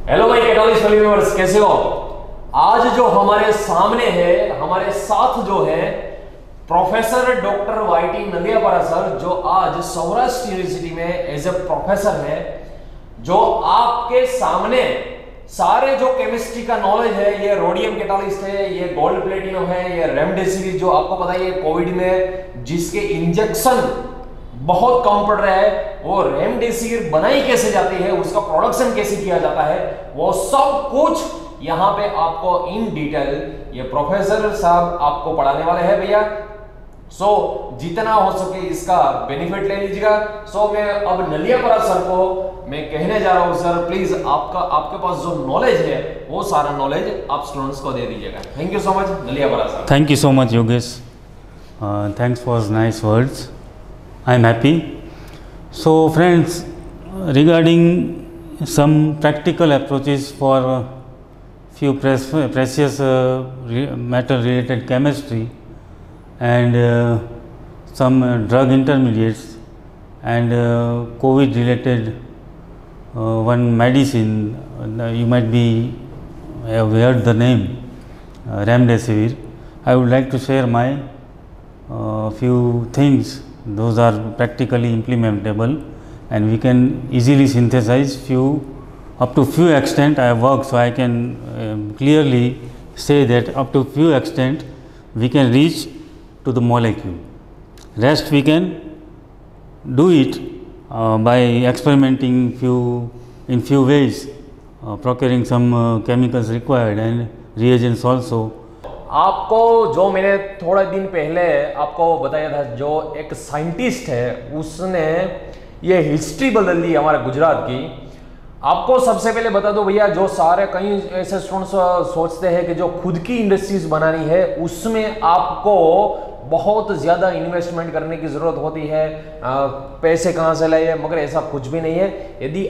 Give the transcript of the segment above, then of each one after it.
Hello भाई catalyst viewers, कैसे हो? आज जो हमारे सामने है, हमारे साथ जो है प्रोफेसर डॉक्टर वाईटी नंदियापारा सर, जो आज सौराष्ट्र यूनिवर्सिटी में एज ए प्रोफेसर है, जो आपके सामने सारे जो केमिस्ट्री का नॉलेज है, ये रोडियम कैटालिस्ट है, ये गोल्ड प्लेटिनम है, ये रेमडेसिविर जो आपको पता ही है कोविड में जिसके इंजेक्शन बहुत कम पड़ रहा है, वो रेमडेसिविर बनाई कैसे जाती है, उसका प्रोडक्शन कैसे किया जाता है, वो सब कुछ यहाँ पे आपको इन डिटेल ये प्रोफेसर साहब आपको पढ़ाने वाले हैं भैया। सो जितना हो सके इसका बेनिफिट ले लीजिएगा। सो मैं अब नलियापारा सर को मैं कहने जा रहा हूँ, सर प्लीज आपके पास जो नॉलेज है वो सारा नॉलेज आप स्टूडेंट्स को दे दीजिएगा। Thank you so much Naliyapara sir. Thank you so much, Yogesh. Thanks for nice words. I am happy. So, friends, regarding some practical approaches for few precious matter-related chemistry and some drug intermediates and COVID-related one medicine, you might be have heard the name remdesivir. I would like to share my few things. Those are practically implementable and we can easily synthesize up to few extent. I have worked, so I can clearly say that up to few extent we can reach to the molecule. Rest we can do it by experimenting in few ways, procuring some chemicals required and reagents also. आपको जो मैंने थोड़े दिन पहले आपको बताया था, जो एक साइंटिस्ट है उसने ये हिस्ट्री बदल दी हमारे गुजरात की। आपको सबसे पहले बता दो भैया, जो सारे कई ऐसे स्टूडेंट्स सोचते हैं कि जो खुद की इंडस्ट्रीज बनानी है उसमें आपको बहुत ज़्यादा इन्वेस्टमेंट करने की ज़रूरत होती है, पैसे कहाँ से लाइए, मगर ऐसा कुछ भी नहीं है। यदि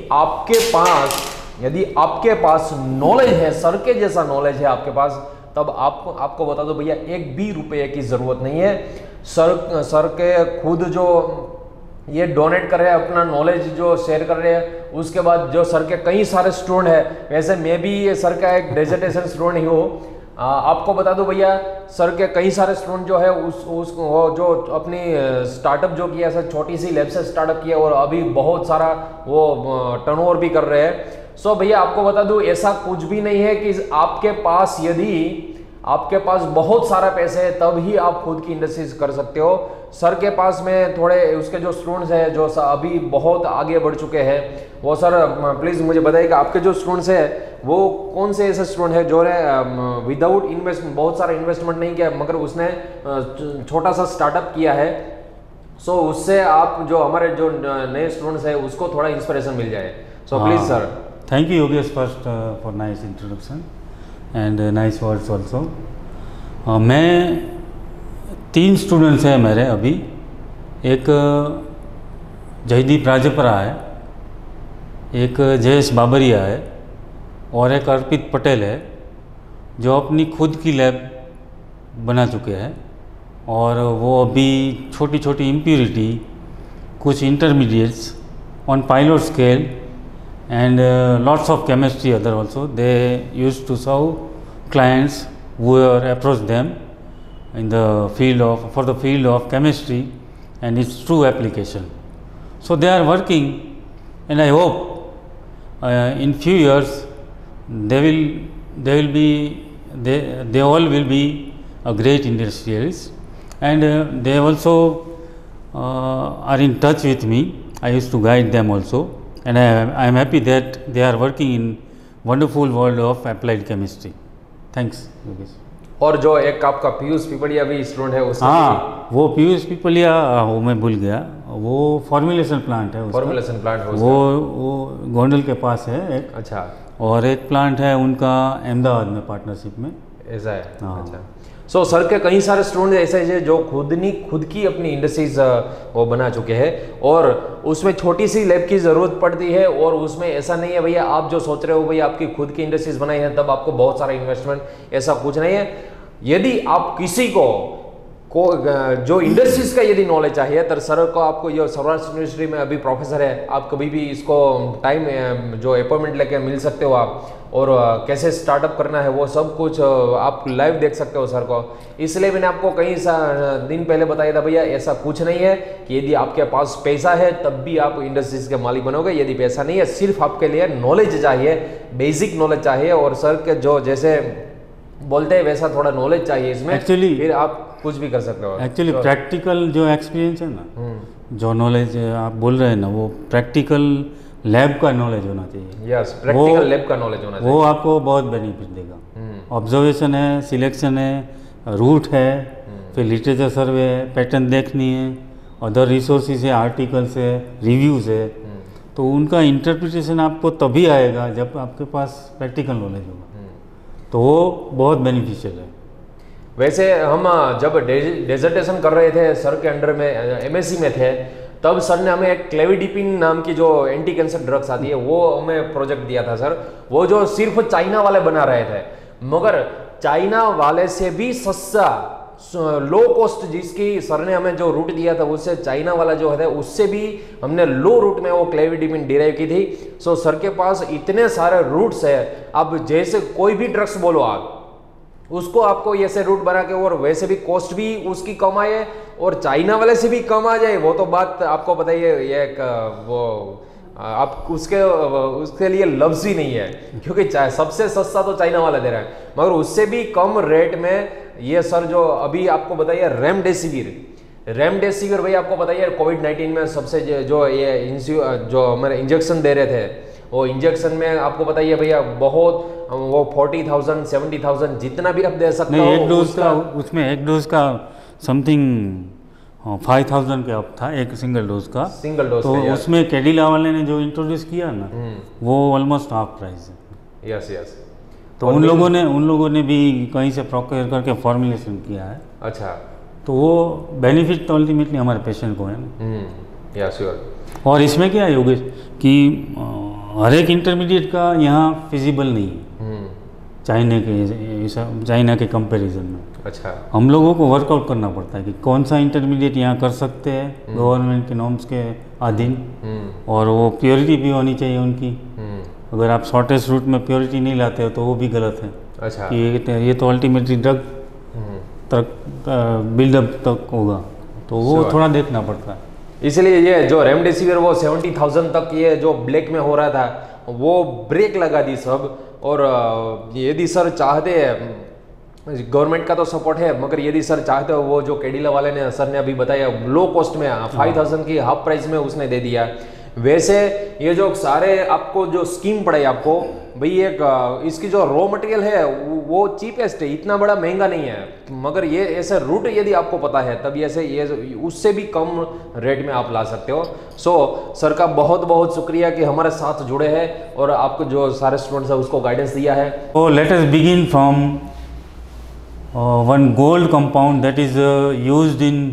आपके पास नॉलेज है, सर के जैसा नॉलेज है आपके पास, तब आपको बता दो भैया एक भी रुपये की ज़रूरत नहीं है। सर के खुद जो ये डोनेट कर रहे हैं, अपना नॉलेज जो शेयर कर रहे हैं, उसके बाद जो सर के कई सारे स्टूडेंट हैं, वैसे मैं भी सर का एक डेजर्टेशन स्टूडेंट ही हूँ। आपको बता दो भैया, सर के कई सारे स्टूडेंट जो है वो जो अपनी स्टार्टअप जो किया, सर छोटी सी लैब से स्टार्टअप किया और अभी बहुत सारा वो टर्नओवर भी कर रहे हैं। सो भैया आपको बता दूं, ऐसा कुछ भी नहीं है कि आपके पास यदि आपके पास बहुत सारा पैसे है तब ही आप खुद की इंडस्ट्रीज कर सकते हो। सर के पास में थोड़े उसके जो स्टूडेंट्स हैं जो अभी बहुत आगे बढ़ चुके हैं, वो सर प्लीज़ मुझे बताइए कि आपके जो स्टूडेंट्स हैं वो कौन से ऐसे स्टूडेंट है जो विदाउट इन्वेस्टमेंट, बहुत सारा इन्वेस्टमेंट नहीं किया मगर उसने छोटा सा स्टार्टअप किया है। सो उससे आप जो हमारे जो नए स्टूडेंट्स हैं उसको थोड़ा इंस्पिरेशन मिल जाए। So please sir. Thank you, Yogesh, first for nice introduction and nice words also. मैं 3 स्टूडेंट्स हैं मेरे अभी। एक जयदीप राजपरा है, एक जयेश बाबरिया है और एक अर्पित पटेल है, जो अपनी खुद की लैब बना चुके हैं और वो अभी छोटी छोटी इम्प्यूरिटी, कुछ intermediates on pilot scale and lots of chemistry other also they used to serve clients who are approached them in the field of chemistry and its true application. So they are working and I hope in few years they all will be a great industrialist and they also are in touch with me. I used to guide them also. And I am happy that they are working in wonderful world of applied chemistry. Thanks, Yogesh. और जो एक आपका पीयूष पिपलिया भी student है उसका, हाँ वो पीयूष पिपलिया, वो मैं भूल गया, वो फॉर्मुलेशन प्लांट है, फॉर्मुलेशन प्लांट वो गोंडल के पास है एक। अच्छा। और एक प्लांट है उनका अहमदाबाद में पार्टनरशिप में, ऐसा है। हाँ। अच्छा। सो सर के कई सारे स्टूडेंट ऐसे हैं जो खुद की अपनी इंडस्ट्रीज वो बना चुके हैं और उसमें छोटी सी लैब की ज़रूरत पड़ती है और उसमें ऐसा नहीं है भैया आप जो सोच रहे हो भैया आपकी खुद की इंडस्ट्रीज बनाई है तब आपको बहुत सारा इन्वेस्टमेंट, ऐसा कुछ नहीं है। यदि आप किसी को जो इंडस्ट्रीज का यदि नॉलेज चाहिए तो सर को आपको ये सौराष्ट्र यूनिवर्सिटी में अभी प्रोफेसर है, आप कभी भी इसको टाइम जो अपॉइंटमेंट लेके मिल सकते हो आप, और कैसे स्टार्टअप करना है वो सब कुछ आप लाइव देख सकते हो सर को। इसलिए मैंने आपको कई दिन पहले बताया था भैया ऐसा कुछ नहीं है कि यदि आपके पास पैसा है तब भी आप इंडस्ट्रीज के मालिक बनोगे, यदि पैसा नहीं है, सिर्फ आपके लिए नॉलेज चाहिए, बेसिक नॉलेज चाहिए, और सर के जो जैसे बोलते हैं वैसा थोड़ा नॉलेज चाहिए इसमें, एक्चुअली फिर आप कुछ भी कर सकते हो। एक्चुअली प्रैक्टिकल जो एक्सपीरियंस है ना, जो नॉलेज आप बोल रहे हैं ना, वो प्रैक्टिकल लैब का नॉलेज होना चाहिए। यस, प्रैक्टिकल लैब का नॉलेज होना चाहिए, वो आपको बहुत बेनिफिट देगा। ऑब्जर्वेशन है, सिलेक्शन है, रूट है, फिर लिटरेचर सर्वे है, पैटर्न देखनी है, अदर रिसोर्सेज है, आर्टिकल्स है, रिव्यूज़ है, तो उनका इंटरप्रिटेशन आपको तभी आएगा जब आपके पास प्रैक्टिकल नॉलेज होगा, तो वो बहुत बेनिफिशियल है। वैसे हम जब डेजर्टेशन कर रहे थे सर के अंडर में, एमएससी में थे, तब सर ने हमें एक क्लेविडिपिन नाम की जो एंटी कैंसर ड्रग्स आती है वो हमें प्रोजेक्ट दिया था सर। वो जो सिर्फ चाइना वाले बना रहे थे, मगर चाइना वाले से भी सस्ता लो कॉस्ट, जिसकी सर ने हमें जो रूट दिया था उससे चाइना वाला जो है उससे भी हमने लो रूट में वो क्लेविडिपिन डिराइव की थी। सो सर के पास इतने सारे रूट्स है, अब जैसे कोई भी ड्रग्स बोलो आप उसको आपको ऐसे रूट बना के, और वैसे भी कॉस्ट भी उसकी कम आए और चाइना वाले से भी कम आ जाए, वो तो बात आपको बताइए, ये एक वो आप उसके लिए लफ्ज ही नहीं है, क्योंकि सबसे सस्ता तो चाइना वाला दे रहा है, मगर उससे भी कम रेट में ये सर जो अभी आपको बताइए रेमडेसिविर भाई आपको बताइए कोविड-19 में सबसे जो ये जो हमारे इंजेक्शन दे रहे थे, वो इंजेक्शन में आपको बताइए भैया बहुत, वो 40,000 70,000 जितना भी आप दे सकते हो। एक डोज का, उसमें एक डोज का समथिंग 5,000 के अप था, एक सिंगल डोज का। तो उसमें कैडिला वाले ने जो इंट्रोड्यूस किया ना, वो ऑलमोस्ट हाफ प्राइस है। Yes yes. तो उन लोगों ने भी कहीं से प्रोक्योर करके फॉर्मुलेशन किया है। अच्छा, तो वो बेनिफिट तो अल्टीमेटली हमारे पेशेंट को है ना। या श्योर। और इसमें क्या है योगेश कि हर एक इंटरमीडिएट का यहाँ फिजिबल नहीं है चाइना के कंपैरिजन में। अच्छा, हम लोगों को वर्कआउट करना पड़ता है कि कौन सा इंटरमीडिएट यहाँ कर सकते हैं गवर्नमेंट के नॉर्म्स के अधीन, और वो प्योरिटी भी होनी चाहिए उनकी। अगर आप शॉर्टेस्ट रूट में प्योरिटी नहीं लाते हो तो वो भी गलत है। अच्छा, कि ये तो अल्टीमेटली ड्रग तक बिल्डअप तक होगा, तो वो थोड़ा देखना पड़ता है। इसलिए ये जो रेमडेसिविर वो 70,000 तक ये जो ब्लैक में हो रहा था वो ब्रेक लगा दी सब। और यदि सर चाहते हैं, गवर्नमेंट का तो सपोर्ट है, मगर यदि सर चाहते हो, वो जो कैडिला वाले ने सर ने अभी बताया लो कॉस्ट में 5,000 की हाफ प्राइस में उसने दे दिया। वैसे ये जो सारे आपको जो स्कीम पड़े आपको भाई, एक इसकी जो रॉ मटेरियल है वो चीपेस्ट है, इतना बड़ा महंगा नहीं है, मगर ये ऐसे रूट यदि आपको पता है तब ऐसे ये उससे भी कम रेट में आप ला सकते हो। सो सर का बहुत बहुत शुक्रिया कि हमारे साथ जुड़े हैं और आपको जो सारे स्टूडेंट्स है उसको गाइडेंस दिया है। So let us begin from one gold compound that is used in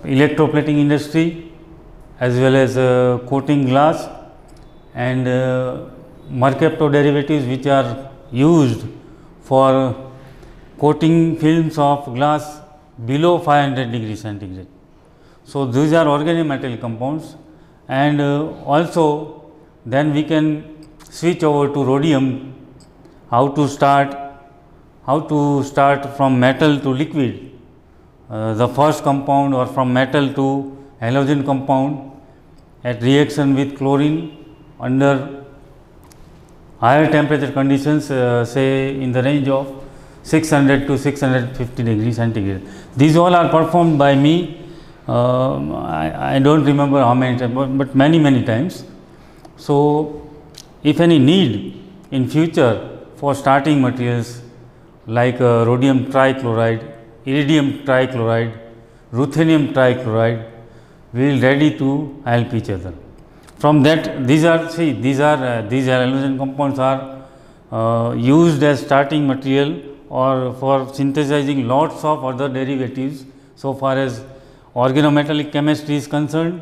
electroplating industry as well as coating glass and mercapto derivatives which are used for coating films of glass below 500 degrees centigrade. So these are organic material compounds, and also then we can switch over to rhodium, how to start from metal to liquid, the first compound, or from metal to halogen compound at reaction with chlorine under higher temperature conditions, say in the range of 600 to 650 degrees centigrade. These all are performed by me. I don't remember how many times, but many times. So if any need in future for starting materials like rhodium trichloride, iridium trichloride, ruthenium trichloride, we will ready to help each other. From that, these halogen compounds are used as starting material or for synthesizing lots of other derivatives so far as organometallic chemistry is concerned,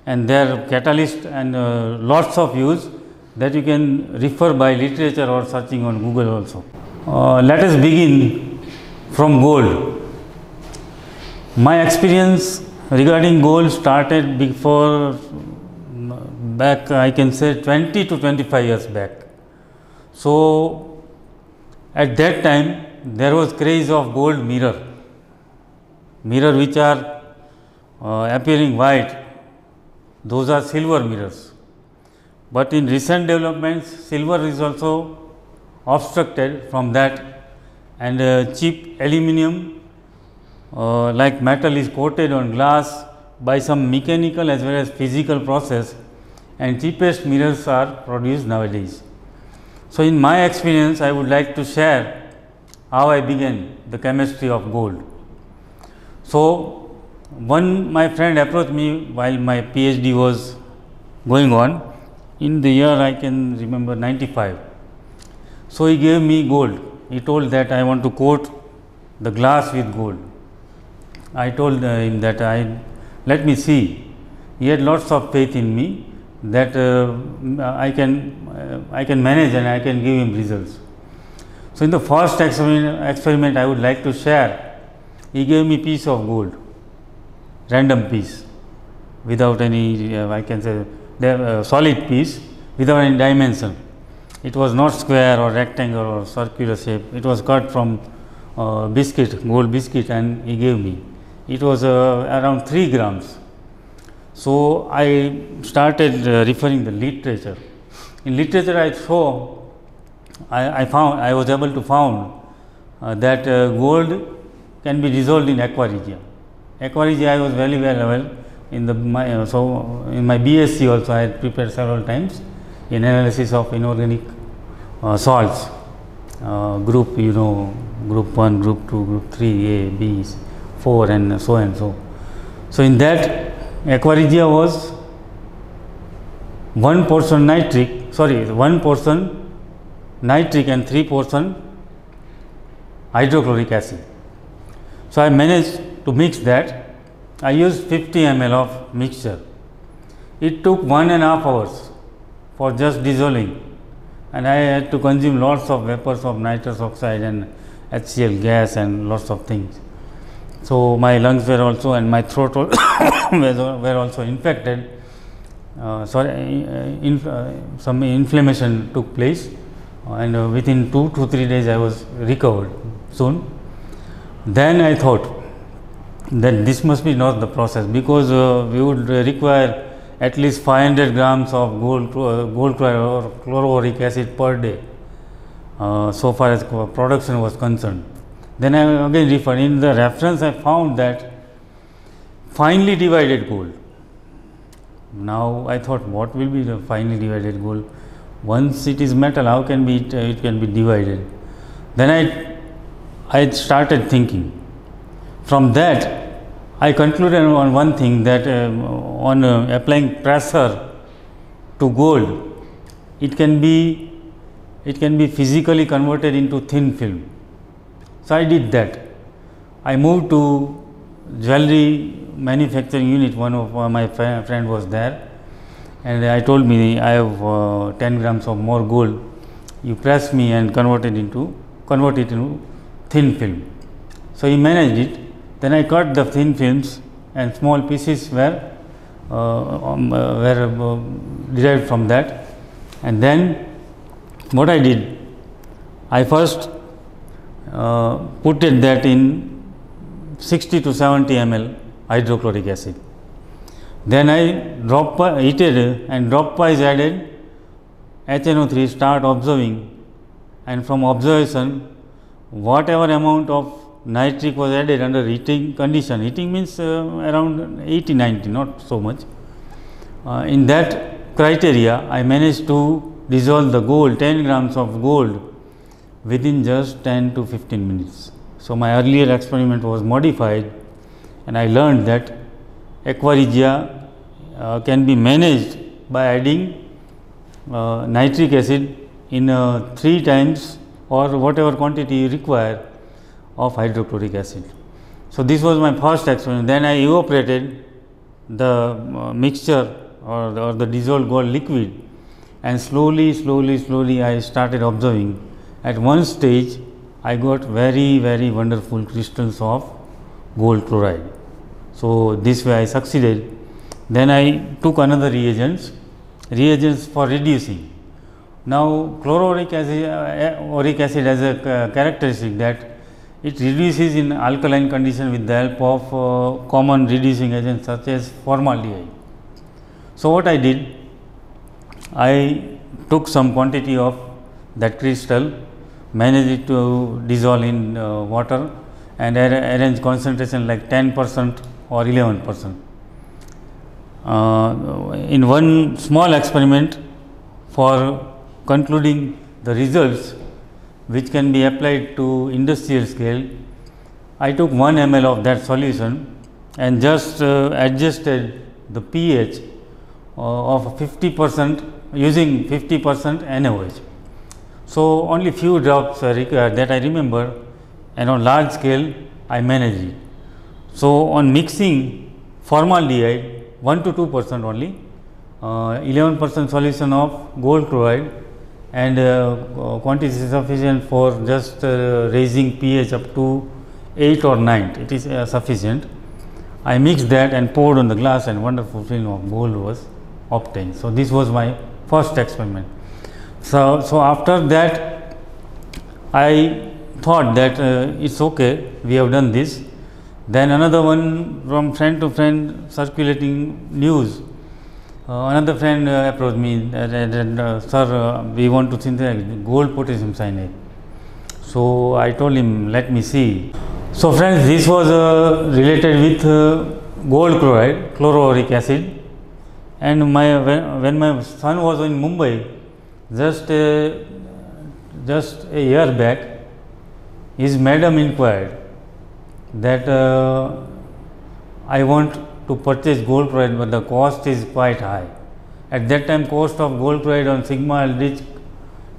and their catalyst and lots of use that you can refer by literature or searching on Google also. Let us begin from gold. My experience regarding gold started before, back I can say 20 to 25 years back. So at that time there was craze of gold mirror which are appearing white, those are silver mirrors. But in recent developments, silver is also obstructed from that, and cheap aluminum like metal is coated on glass by some mechanical as well as physical process, and cheapest mirrors are produced nowadays. So in my experience, I would like to share how I began the chemistry of gold. So one my friend approached me while my PhD was going on, in the year I can remember 95. So he gave me gold. He told that I want to coat the glass with gold. I told him that let me see. He had lots of faith in me that I can manage and I can give him results. So in the first experiment I would like to share, he gave me piece of gold, random piece, without any I can say solid piece, without any dimension. It was not square or rectangle or circular shape. It was cut from biscuit, gold biscuit, and he gave me. It was around 3 grams. So I started referring the literature. In literature, I was able to found that gold can be dissolved in aqua regia. Aqua regia I was very well aware. In my BSc also I had prepared several times in analysis of inorganic salts, group group 1, group 2, group 3, A, B, 4 and so and so. So in that aqua regia was 1% nitric and 3% hydrochloric acid. So I managed to mix that. I used 50 ml of mixture. It took 1.5 hours for just dissolving, and I had to consume lots of vapors of nitrous oxide and HCl gas and lots of things. So my lungs were also, and my throat were also infected. Some inflammation took place, and within 2 to 3 days I was recovered soon. Then I thought that this must be not the process, because we would require at least 500 grams of gold chloride or chlororic acid per day, so far as production was concerned. Then I again referred. In the reference I found that finely divided gold. Now I thought, what will be the finely divided gold? Once it is metal, how can it can be divided? Then I started thinking. From that I concluded on one thing, that on applying pressure to gold, it can be physically converted into thin film. So I did that. I moved to jewelry manufacturing unit. One of my friend was there, and I told me, I have 10 grams of more gold. You press me and convert it into thin film. So he managed it. Then I cut the thin films, and small pieces were derived from that. And then what I did, I first put that in 60 to 70 ml hydrochloric acid. Then I heated, and dropwise added HNO3, start observing, and from observation whatever amount of nitric was added under heating condition. Heating means around 80-90, not so much. In that criteria, I managed to dissolve the gold, 10 grams of gold, within just 10 to 15 minutes. So my earlier experiment was modified, and I learned that aqua regia can be managed by adding nitric acid in 3 times or whatever quantity you require of hydrochloric acid. So this was my first experiment. Then I evaporated the mixture or the dissolved gold liquid, and slowly I started observing. At one stage I got very wonderful crystals of gold chloride. So this way I succeeded. Then I took another reagents for reducing. Now chloroauric acid has a characteristic that it reduces in alkaline condition with the help of common reducing agents such as formaldehyde. So what I did, I took some quantity of that crystal, managed it to dissolve in water and arrange concentration like 10% or 11%. In one small experiment for concluding the results which can be applied to industrial scale, I took 1 ml of that solution and just adjusted the pH of 50% using 50% NaOH. So only few drops are required, that I remember, and on large scale I managed it. So on mixing formaldehyde 1 to 2% only, 11% solution of gold chloride, and quantity is sufficient for just raising pH up to 8 or 9, it is sufficient. I mixed that and poured on the glass, and wonderful film of gold was obtained. So this was my first experiment. So after that I thought that it's okay, we have done this. Then another one, from friend to friend circulating news, another friend approached me that sir, we want to synthesize gold potassium cyanide. So I told him, let me see. So friends, this was related with gold chloride, chloroauric acid, and when my son was in Mumbai, just a year back, his madam inquired that I want to purchase gold chloride, but the cost is quite high. At that time, cost of gold chloride on Sigma Aldrich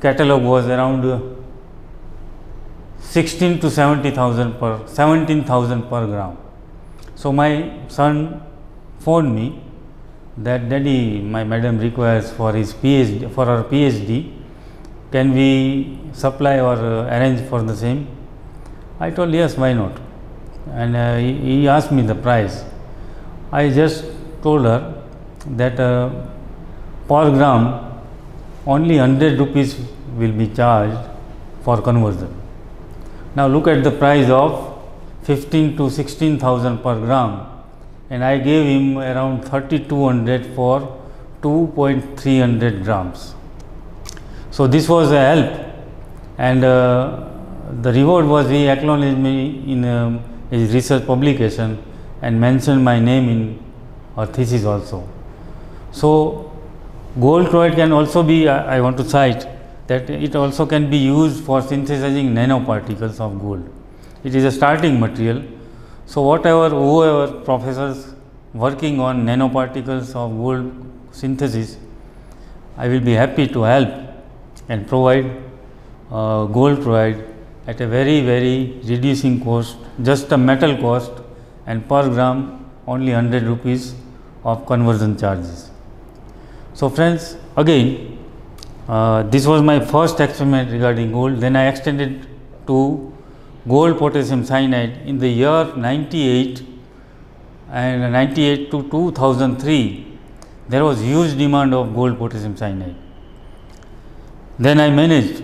catalog was around 16 to 17,000 per gram. So my son phoned me that, daddy, my madam requires for his PhD, for her PhD, can we supply or arrange for the same? I told yes, why not? And he asked me the price. I just told her that per gram only 100 rupees will be charged for conversion. Now look at the price of 15 to 16,000 per gram, and I gave him around 3,200 for 2.300 grams. So this was a help, and the reward was he acknowledged me in his research publication and mentioned my name in our thesis also. So gold chloride can also be, I want to cite that it also can be used for synthesizing nanoparticles of gold. It is a starting material. So whoever professors working on nanoparticles of gold synthesis, I will be happy to help and provide gold chloride at a very reducing cost, just a metal cost, and per gram only 100 rupees of conversion charges. So friends, again, this was my first experiment regarding gold. Then I extended to gold potassium cyanide in the year 98, and 98 to 2003 there was huge demand of gold potassium cyanide. Then I managed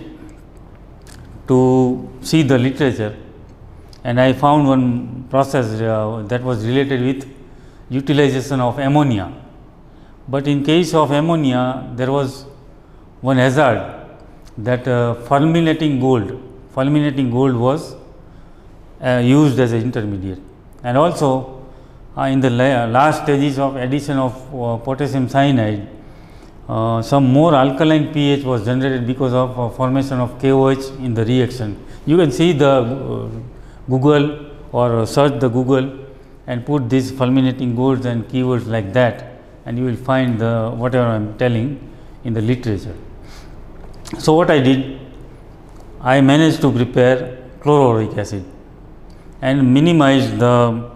to see the literature, and I found one process that was related with utilization of ammonia. But in case of ammonia, there was one hazard, that fulminating gold was used as an intermediate, and also in the last stages of addition of potassium cyanide, some more alkaline pH was generated because of formation of KOH in the reaction. You can see the Google or search the Google and put these fulminating golds and keywords like that, and you will find the whatever I am telling in the literature. So what I did, I managed to prepare chloroauric acid and minimize the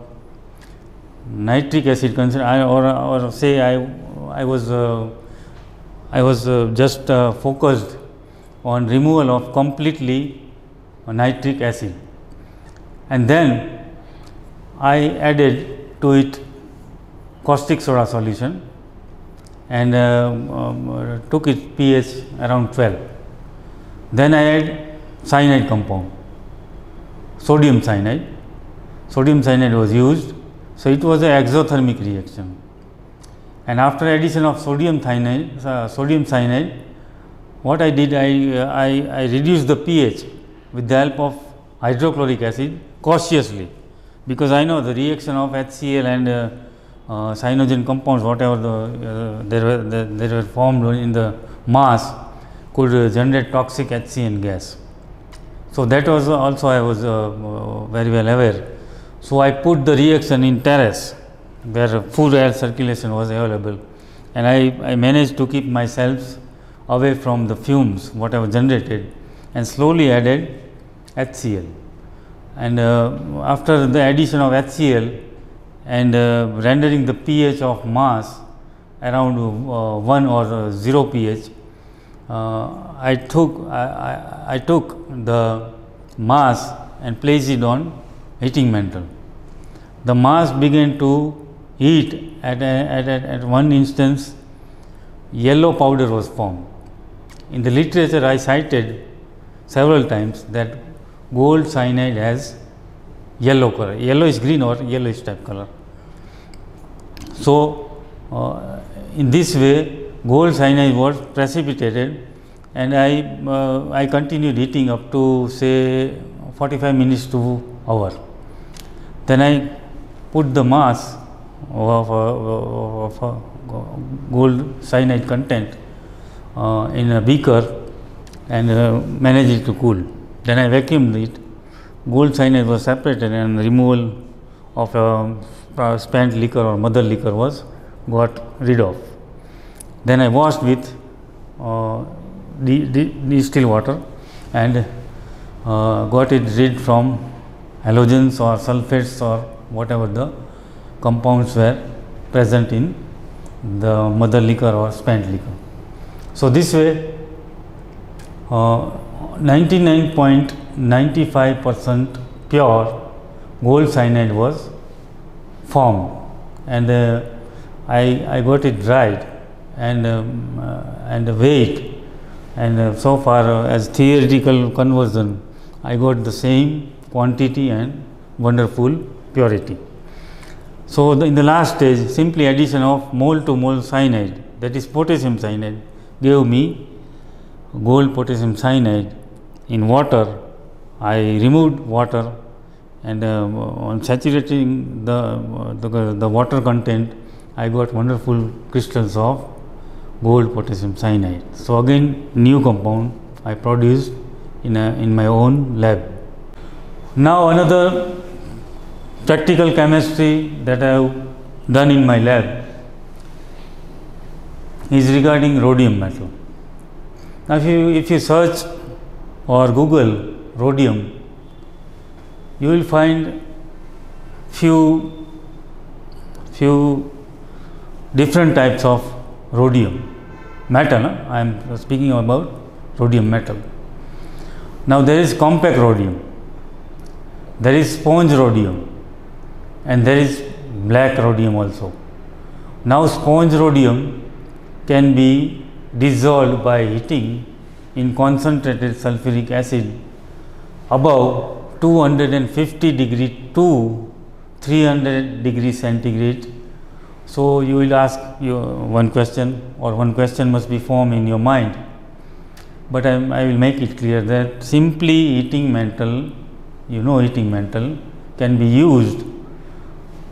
nitric acid concentration, or say I was just focused on removal of completely nitric acid, and then I added to it caustic soda solution and took its pH around 12. Then I add cyanide compound, sodium cyanide. Sodium cyanide was used, so it was an exothermic reaction. And after addition of sodium cyanide, what I did, I reduced the pH with the help of hydrochloric acid cautiously, because I know the reaction of HCl and cyanogen compounds, whatever they were formed in the mass, could generate toxic HCN gas. So that was also I was very well aware. So I put the reaction in terrace where full air circulation was available, and I managed to keep myself away from the fumes whatever generated, and slowly added HCl. And after the addition of HCl and rendering the pH of mass around 1 or 0 pH, I took the mass and placed it on heating mantle. The mass began to heat. At one instance, yellow powder was formed. In the literature, I cited several times that gold cyanide has yellow color, yellowish green or yellowish type color. So in this way, gold cyanide was precipitated, and I continued heating up to say 45 minutes to hour. Then I put the mass of gold cyanide content in a beaker and managed it to cool. Then I vacuumed it. Gold cyanide was separated and removal of spent liquor or mother liquor was got rid of. Then I washed with distilled water and got it rid from halogens or sulfates or whatever the compounds were present in the mother liquor or spent liquor. So this way 99.95% pure gold cyanide was formed, and I got it dried and weighed, and so far as theoretical conversion I got the same quantity and wonderful purity. So in the last stage, simply addition of mole to mole cyanide, that is potassium cyanide, gave me gold potassium cyanide. In water, I removed water, and on saturating the water content, I got wonderful crystals of gold potassium cyanide. So again, new compound I produced in my own lab. Now another practical chemistry that I have done in my lab is regarding rhodium metal. Now if you search or Google rhodium, you will find few different types of rhodium metal. I am speaking about rhodium metal. Now there is compact rhodium, there is sponge rhodium, and there is black rhodium also. Now sponge rhodium can be dissolved by heating in concentrated sulfuric acid above 250 degree to 300 degree centigrade. So you will ask one question, or one question must be formed in your mind, but I will make it clear that simply heating mantle, heating mantle can be used.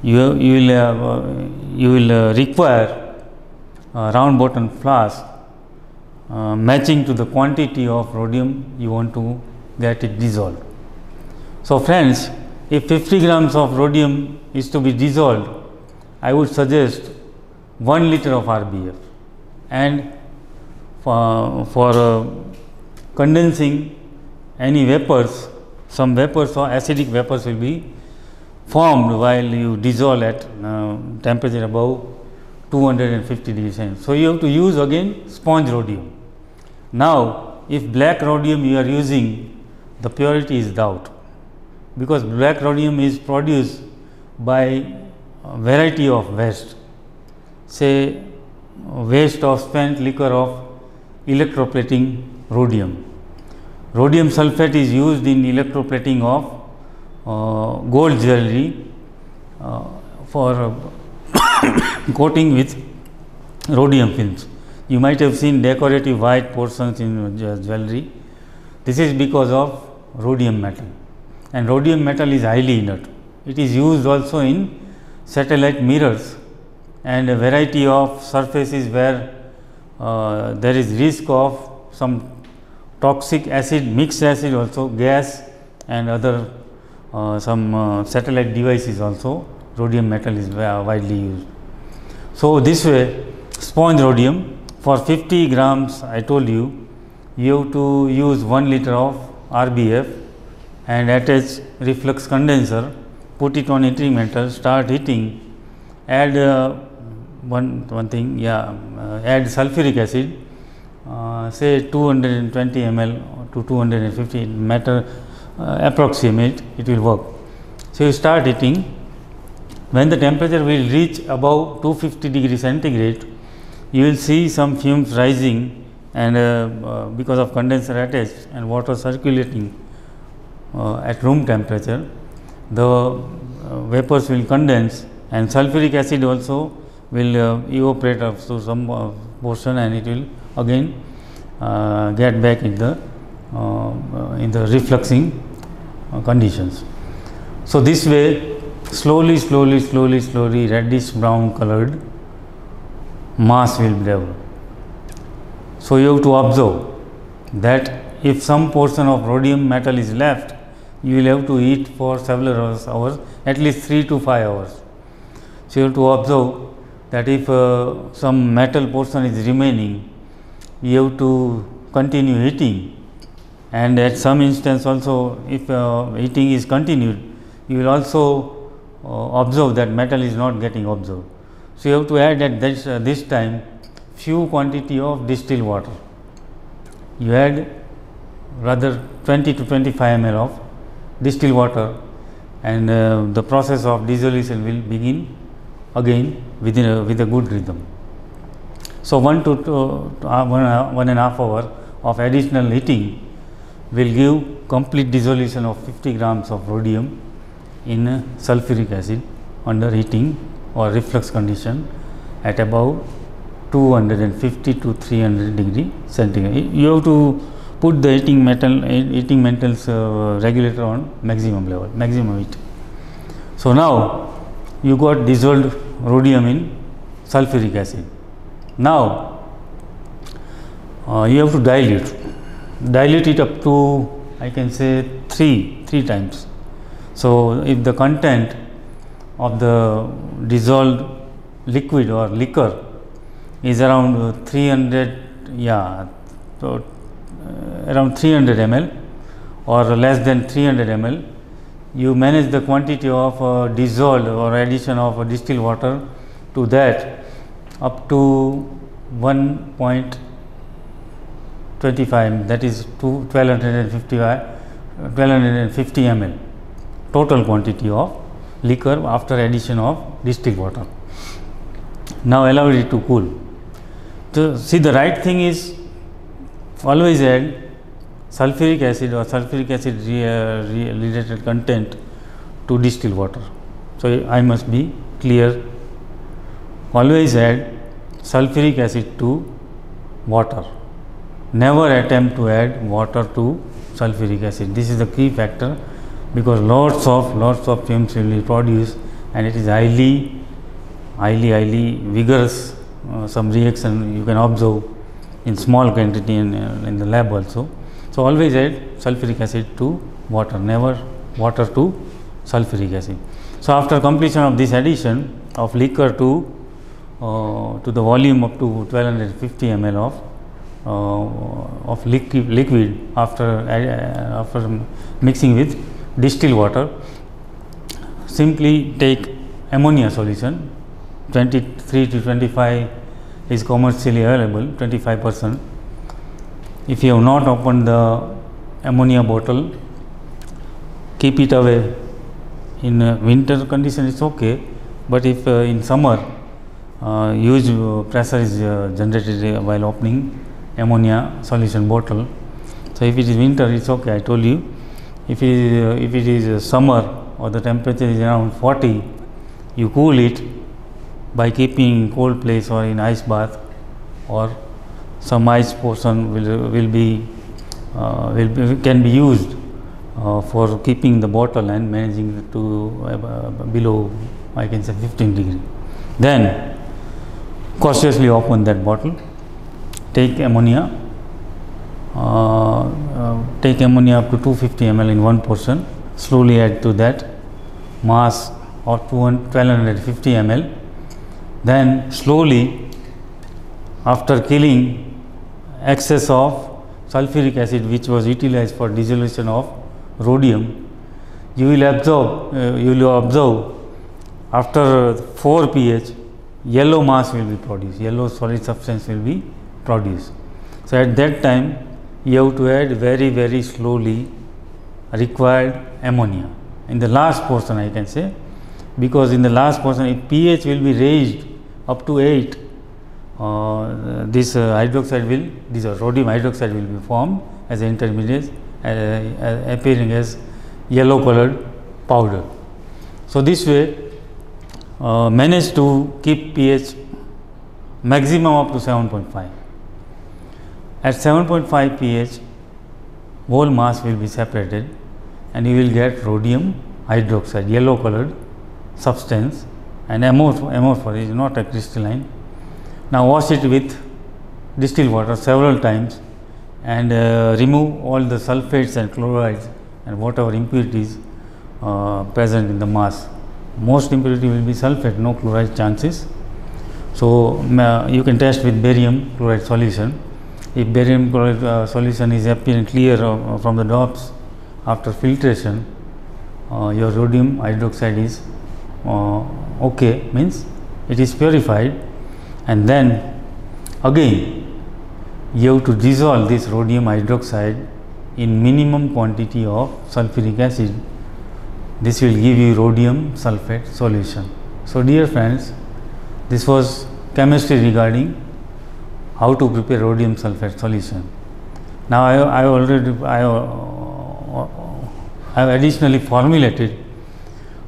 You will require a round bottom flask matching to the quantity of rhodium you want to get it dissolved. So friends, if 50 grams of rhodium is to be dissolved, I would suggest 1 liter of RBF, and for condensing any vapors, some vapors or acidic vapors will be formed while you dissolve at temperature above 250 degrees Celsius. So you have to use again sponge rhodium. Now if black rhodium you are using, the purity is doubt, because black rhodium is produced by variety of waste, say waste of spent liquor of electroplating rhodium. Rhodium sulfate is used in electroplating of gold jewelry for coating with rhodium films. You might have seen decorative white portions in jewelry. This is because of rhodium metal, and rhodium metal is highly inert. It is used also in satellite mirrors and a variety of surfaces where there is risk of some toxic acid, mixed acid also, gas and other some satellite devices also. Rhodium metal is widely used. So, this way sponge rhodium for 50 grams, I told you, you have to use 1 liter of RBF and attach reflux condenser, put it on heating metal, start heating, add one thing, add sulfuric acid, say 220 ml to 250, matter approximate, it will work. So, you start heating. When the temperature will reach above 250 degrees centigrade, you will see some fumes rising, and because of condenser attached and water circulating at room temperature, the vapors will condense, and sulfuric acid also will evaporate up to some portion, and it will again get back in the refluxing conditions. So, this way slowly reddish brown colored mass will develop. So, you have to observe that if some portion of rhodium metal is left, you will have to heat for several hours, at least 3 to 5 hours. So, you have to observe that if some metal portion is remaining, you have to continue heating, and at some instance also if heating is continued, you will also observe that metal is not getting absorbed. So, you have to add at this time few quantity of distilled water. You add rather 20 to 25 ml of distilled water, and the process of dissolution will begin again with a good rhythm. So, 1 to 1.5 hour of additional heating will give complete dissolution of 50 grams of rhodium in sulfuric acid under heating or reflux condition at about 250 to 300 degree centigrade. You have to put the heating metals regulator on maximum level, maximum heat. So, now you got dissolved rhodium in sulfuric acid. Now, you have to dilute it up to, I can say, 3 times. So, if the content of the dissolved liquid or liquor is around 300 ml or less than 300 ml, you manage the quantity of dissolved or addition of distilled water to that up to 1.25, that is 1250 ml total quantity of liquor after addition of distilled water. Now, allow it to cool. So, see, the right thing is always add sulfuric acid or sulfuric acid related content to distilled water. So, I must be clear, always add sulfuric acid to water, never attempt to add water to sulfuric acid. This is the key factor, because lots of fumes will be produced, and it is highly vigorous. Some reaction you can observe in small quantity in the lab also. So, always add sulfuric acid to water, never water to sulfuric acid. So, after completion of this addition of liquor to the volume up to 1250 ml of liquid after mixing with distilled water, simply take ammonia solution. 23 to 25 is commercially available, 25%. If you have not opened the ammonia bottle, keep it away. In winter condition, it's okay, but if in summer huge pressure is generated while opening ammonia solution bottle. So if it is winter, it's okay, I told you. If it is summer or the temperature is around 40, you cool it by keeping in cold place or in ice bath, or some ice portion can be used for keeping the bottle and managing it to below, I can say, 15 degree. Then cautiously open that bottle, take ammonia up to 250 ml in one portion, slowly add to that mass of 1250 ml. Then slowly, after killing excess of sulfuric acid which was utilized for dissolution of rhodium, you will observe after 4 pH yellow mass will be produced, yellow solid substance will be produced. So at that time you have to add very, very slowly required ammonia in the last portion, I can say, because in the last portion if pH will be raised up to 8, this rhodium hydroxide will be formed as an intermediate, appearing as yellow colored powder. So this way manage to keep pH maximum up to 7.5. At 7.5 pH, whole mass will be separated and you will get rhodium hydroxide, yellow colored substance, and amorphous, is not a crystalline. Now wash it with distilled water several times and remove all the sulfates and chlorides and whatever impurities present in the mass. Most impurity will be sulfate, no chloride chances. So you can test with barium chloride solution. If barium chloride solution is appearing clear from the drops after filtration, your rhodium hydroxide is okay, means it is purified. And then again you have to dissolve this rhodium hydroxide in minimum quantity of sulfuric acid. This will give you rhodium sulfate solution. So dear friends, this was chemistry regarding how to prepare rhodium sulfate solution. Now I have additionally formulated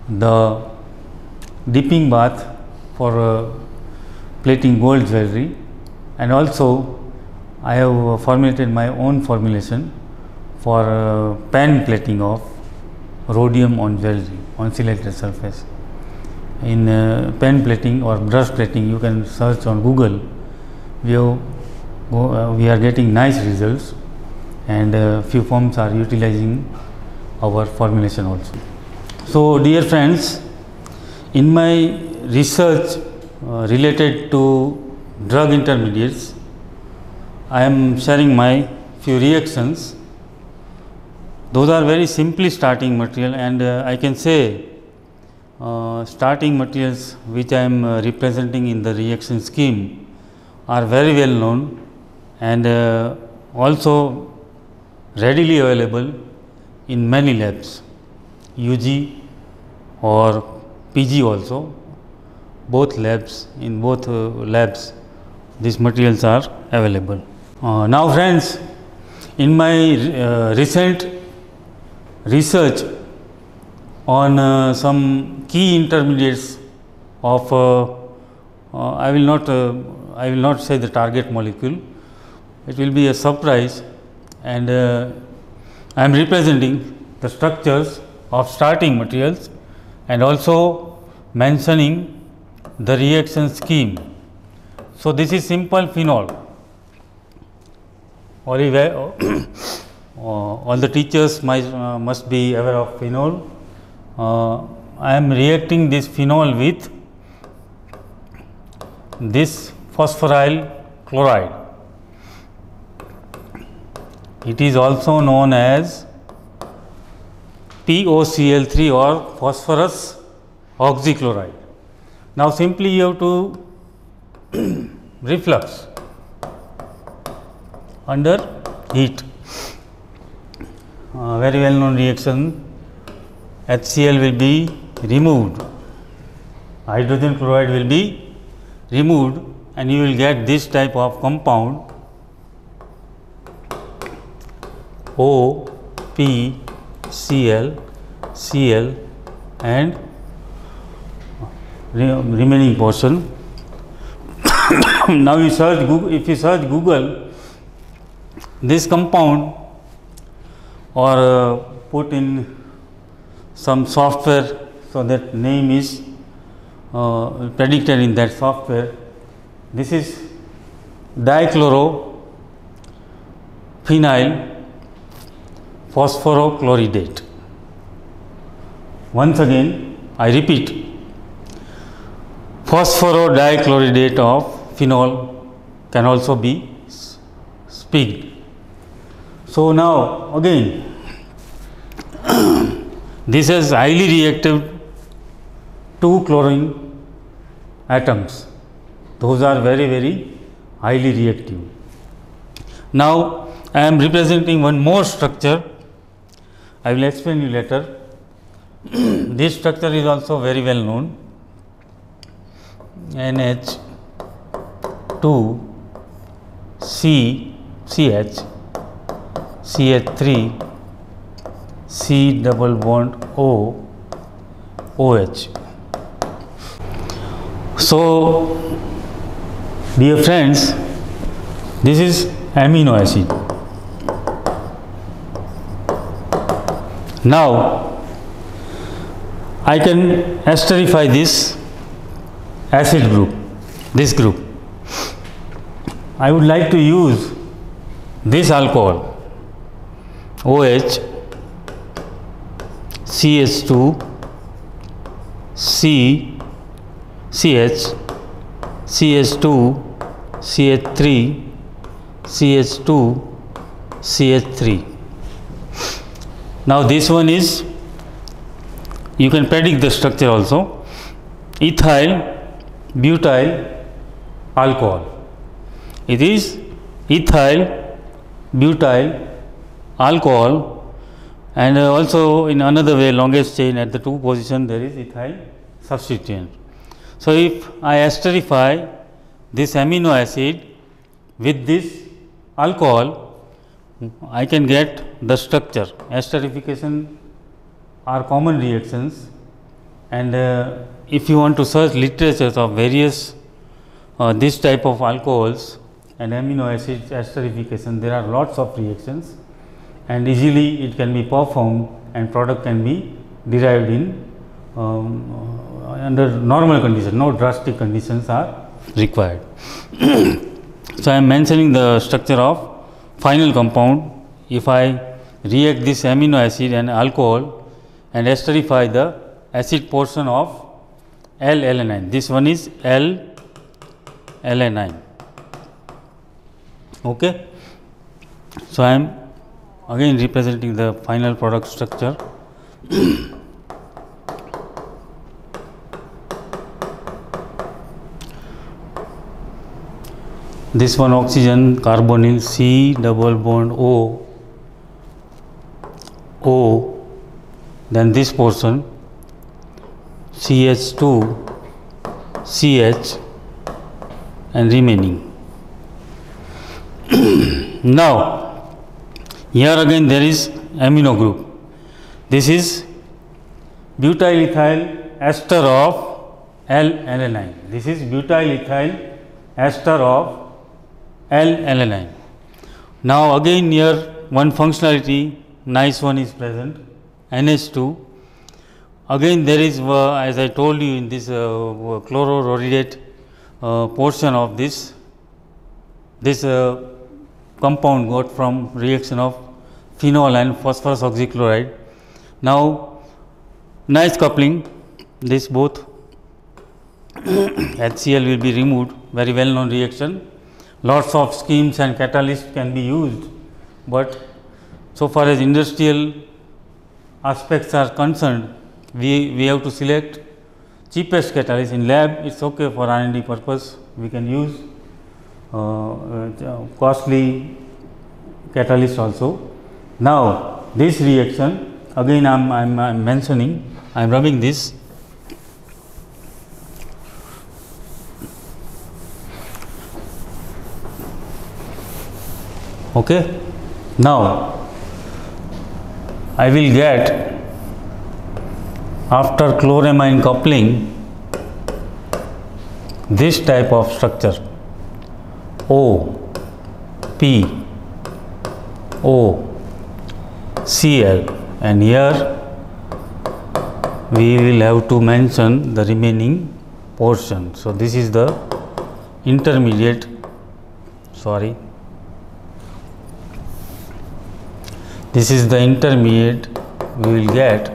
the dipping bath for plating gold jewelry, and also I have formulated my own formulation for pan plating of rhodium on jewelry on selected surface. In pen plating or brush plating, you can search on Google. We are getting nice results, and few firms are utilizing our formulation also. So dear friends, in my research related to drug intermediates, I am sharing my few reactions. Those are very simply starting material, and I can say starting materials which I am representing in the reaction scheme are very well known and also readily available in many labs, UG or PG also. Both labs, in both labs these materials are available. Now friends, in my recent research on some key intermediates of I will not say the target molecule, it will be a surprise, and I am representing the structures of starting materials and also mentioning the reaction scheme. So this is simple phenol. All the teachers must be aware of phenol. I am reacting this phenol with this phosphoryl chloride. It is also known as POCl3 or phosphorus oxychloride. Now simply you have to reflux under heat. Very well known reaction, HCl will be removed. hydrogen chloride will be removed and you will get this type of compound O, P, Cl, Cl and remaining portion. Now you search Google, if you search Google this compound or put in some software, so that name is predicted in that software. This is dichlorophenyl phosphorochloridate. Once again I repeat, phosphorodichloridate of phenol can also be speaked. So now again this is highly reactive two chlorine atoms. Those are very highly reactive. Now I am representing one more structure. I will explain you later. This structure is also very well known. NH2 CH CH3 C double bond O OH. So dear friends, this is amino acid. Now I can esterify this acid group, this group. I would like to use this alcohol OH CH2 C CH CH2 CH3 CH2 CH3. Now this one is, you can predict the structure also, ethyl butyl alcohol. It is ethyl butyl alcohol, and also in another way, longest chain at the 2 position there is ethyl substituent. So if I esterify this amino acid with this alcohol, I can get the structure. Esterification are common reactions, and if you want to search literatures of various this type of alcohols and amino acids esterification, there are lots of reactions, and easily it can be performed and product can be derived in under normal conditions. No drastic conditions are required. So I am mentioning the structure of final compound. If I react this amino acid and alcohol and esterify the acid portion of L-alanine, this one is L-alanine. Okay. So I am again representing the final product structure. This one oxygen carbonyl C double bond O, then this portion CH2 CH and remaining. Now here again there is amino group. This is butyl ethyl ester of L-alanine. This is butyl ethyl ester of L-alanine. Now again here one functionality nice one is present, NH2. Again there is as I told you in this chlororhodidate portion of this compound got from reaction of phenol and phosphorus oxychloride. Now nice coupling, this both HCl will be removed, very well known reaction. Lots of schemes and catalysts can be used, but so far as industrial aspects are concerned, we have to select cheapest catalyst. In lab it is okay for R&D purpose, we can use costly catalyst also. Now this reaction again I am mentioning, I am rubbing this Okay. Now I will get, after chloramine coupling, this type of structure, O P O Cl, and here we will have to mention the remaining portion. So this is the intermediate, this is the intermediate we will get.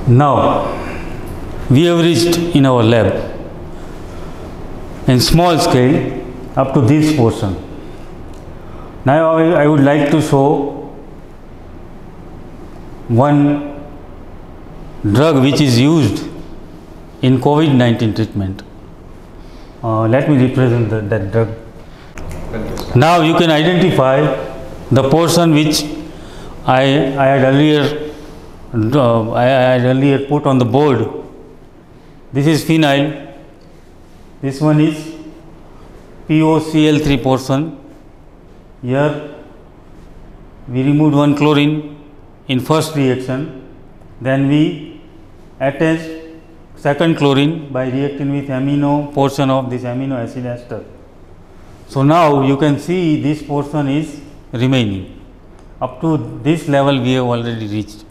Now we have reached in our lab in small scale up to this portion. Now I would like to show one drug which is used in COVID-19 treatment. Let me represent that drug. Now you can identify the portion which I had earlier put on the board. This is phenyl, this one is POCl3 portion. Here we removed one chlorine in first reaction, then we attached second chlorine by reacting with amino portion of this amino acid ester. So now you can see this portion is remaining. Up to this level we have already reached.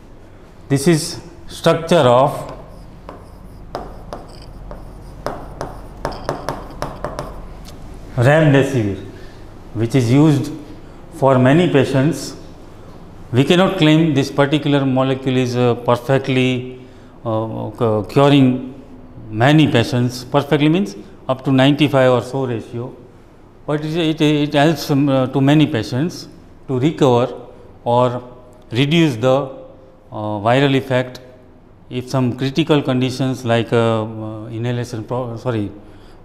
This is structure of remdesivir, which is used for many patients. We cannot claim this particular molecule is perfectly curing many patients. Perfectly means up to 95 or so ratio, but it helps to many patients to recover or reduce the viral effect if some critical conditions like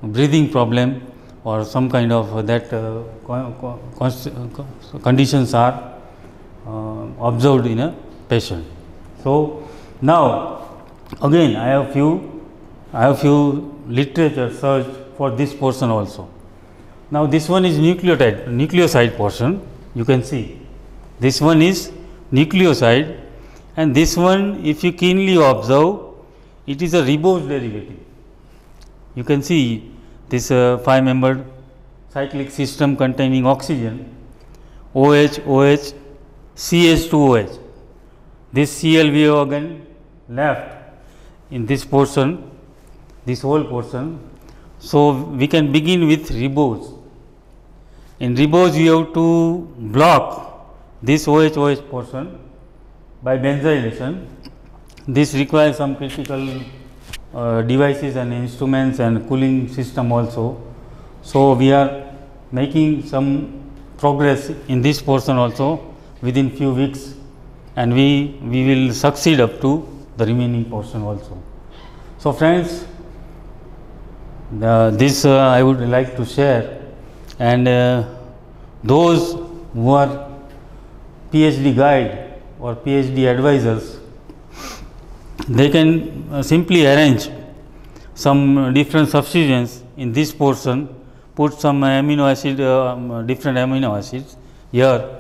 breathing problem or some kind of that conditions are observed in a patient. So now again I have few literature search for this portion also. Now this one is nucleoside portion. You can see this one is nucleoside, and this one, if you keenly observe, it is a ribose derivative. You can see this 5-membered cyclic system containing oxygen, OH, OH, CH2OH. This Cl we have again left in this portion, this whole portion. So we can begin with ribose. In ribose you have to block this OH, OH portion by benzylation. This requires some critical devices and instruments and cooling system also. So we are making some progress in this portion also within few weeks, and we will succeed up to the remaining portion also. So friends, this I would like to share, and those who are PhD guide or PhD advisors, they can simply arrange some different substituents in this portion, put some amino acid, different amino acids here,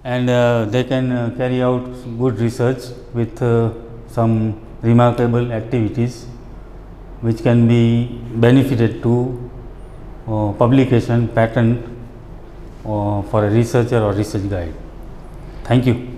and they can carry out good research with some remarkable activities which can be benefited to publication, patent for a researcher or research guide. Thank you.